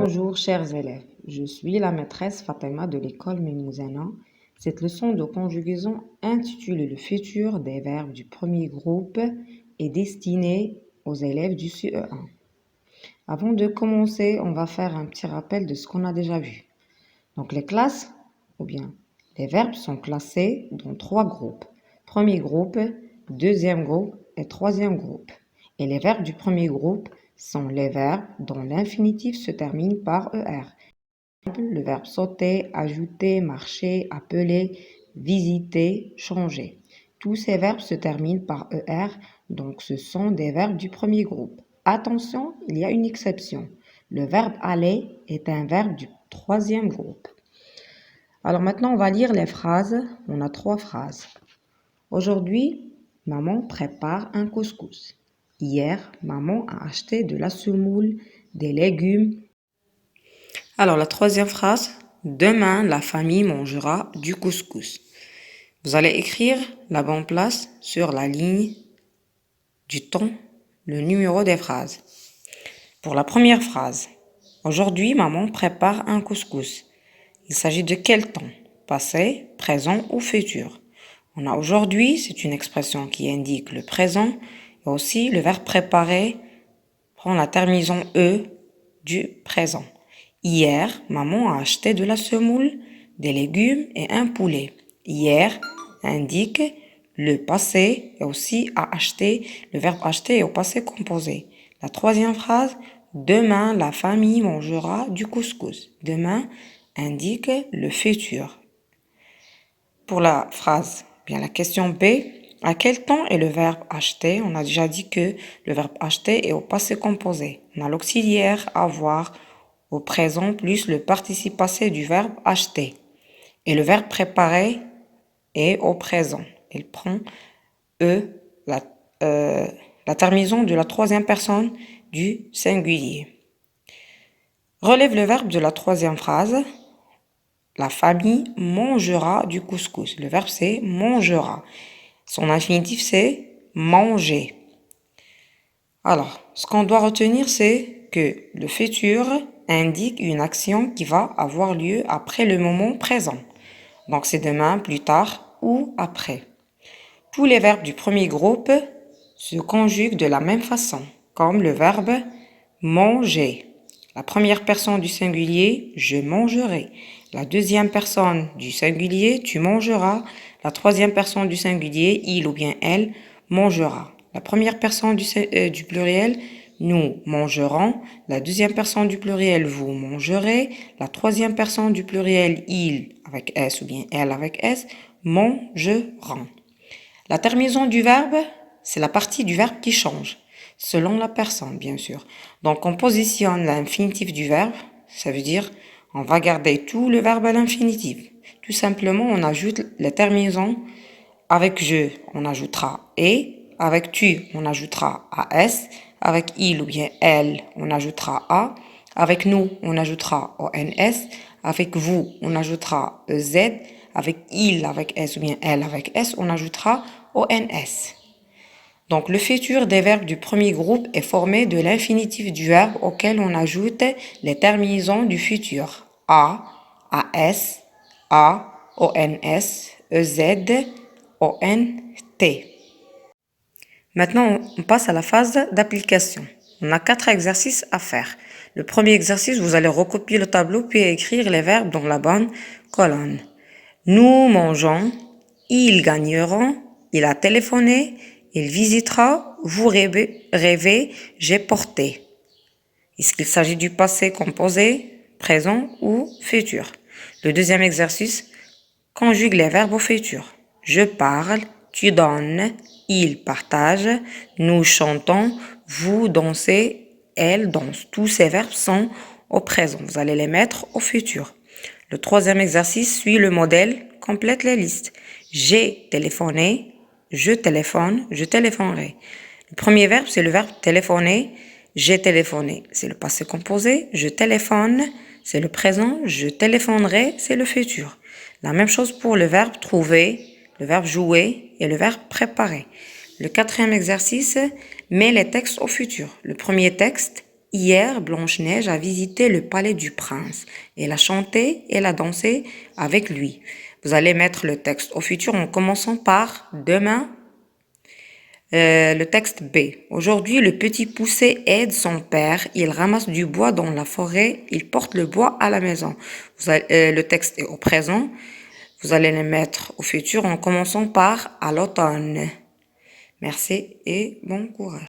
Bonjour chers élèves, je suis la maîtresse Fatima de l'école Mimouzana. Cette leçon de conjugaison intitulée Le futur des verbes du premier groupe est destinée aux élèves du CE1. Avant de commencer, on va faire un petit rappel de ce qu'on a déjà vu. Donc les classes, ou bien les verbes sont classés dans 3 groupes. Premier groupe, deuxième groupe et troisième groupe. Et les verbes du premier groupe sont les verbes dont l'infinitif se termine par ER. Le verbe sauter, ajouter, marcher, appeler, visiter, changer. Tous ces verbes se terminent par ER, donc ce sont des verbes du premier groupe. Attention, il y a une exception. Le verbe aller est un verbe du troisième groupe. Alors maintenant, on va lire les phrases. On a 3 phrases. Aujourd'hui, maman prépare un couscous. Hier, maman a acheté de la semoule, des légumes. Alors la troisième phrase, demain la famille mangera du couscous. Vous allez écrire la bonne place sur la ligne du temps, le numéro des phrases. Pour la première phrase, aujourd'hui maman prépare un couscous. Il s'agit de quel temps? Passé, présent ou futur? On a aujourd'hui, c'est une expression qui indique le présent et aussi le verbe préparer prend la terminaison E du présent. Hier, maman a acheté de la semoule, des légumes et un poulet. Hier indique le passé et aussi a acheté, le verbe acheter est au passé composé. La troisième phrase, demain la famille mangera du couscous. Demain indique le futur. Pour la phrase, bien la question B, à quel temps est le verbe acheter? On a déjà dit que le verbe acheter est au passé composé. On a l'auxiliaire avoir au présent plus le participe passé du verbe acheter. Et le verbe préparer est au présent. Il prend la terminaison de la troisième personne du singulier. Relève le verbe de la troisième phrase. La famille mangera du couscous. Le verbe c'est mangera. Son infinitif c'est manger. Alors, ce qu'on doit retenir c'est que le futur indique une action qui va avoir lieu après le moment présent. Donc c'est demain, plus tard ou après. Tous les verbes du premier groupe se conjuguent de la même façon, comme le verbe manger. La première personne du singulier, je mangerai. La deuxième personne du singulier, tu mangeras. La troisième personne du singulier, il ou bien elle, mangera. La première personne du pluriel, nous mangerons. La deuxième personne du pluriel, vous mangerez. La troisième personne du pluriel, il avec S ou bien elle avec S, mangeront. La terminaison du verbe, c'est la partie du verbe qui change, selon la personne, bien sûr. Donc, on positionne l'infinitif du verbe, ça veut dire on va garder tout le verbe à l'infinitif. Tout simplement, on ajoute les terminaisons. Avec je, on ajoutera et. Avec tu, on ajoutera AS. Avec il ou bien elle, on ajoutera A. Avec nous, on ajoutera ONS. Avec vous, on ajoutera EZ. Avec il avec S ou bien elle avec S, on ajoutera ONS. Donc, le futur des verbes du premier groupe est formé de l'infinitif du verbe auquel on ajoute les terminaisons du futur. A, AS, A, ONS, EZ, ONT. Maintenant, on passe à la phase d'application. On a 4 exercices à faire. Le premier exercice, vous allez recopier le tableau puis écrire les verbes dans la bonne colonne. Nous mangeons, ils gagneront, il a téléphoné, il visitera, vous rêvez, j'ai porté. Est-ce qu'il s'agit du passé composé, présent ou futur? Le deuxième exercice conjugue les verbes au futur. Je parle, tu donnes, il partage, nous chantons, vous dansez, elle danse. Tous ces verbes sont au présent. Vous allez les mettre au futur. Le troisième exercice suit le modèle, complète les listes. J'ai téléphoné, je téléphone, je téléphonerai. Le premier verbe, c'est le verbe téléphoner. J'ai téléphoné, c'est le passé composé. Je téléphone, c'est le présent. Je téléphonerai, c'est le futur. La même chose pour le verbe trouver, le verbe jouer et le verbe préparer. Le quatrième exercice met les textes au futur. Le premier texte, Hier, Blanche-Neige a visité le palais du prince. Elle a chanté, elle a dansé avec lui. Vous allez mettre le texte au futur en commençant par demain. Le texte B. Aujourd'hui, le petit poussé aide son père. Il ramasse du bois dans la forêt. Il porte le bois à la maison. Le texte est au présent. Vous allez le mettre au futur en commençant par à l'automne. Merci et bon courage.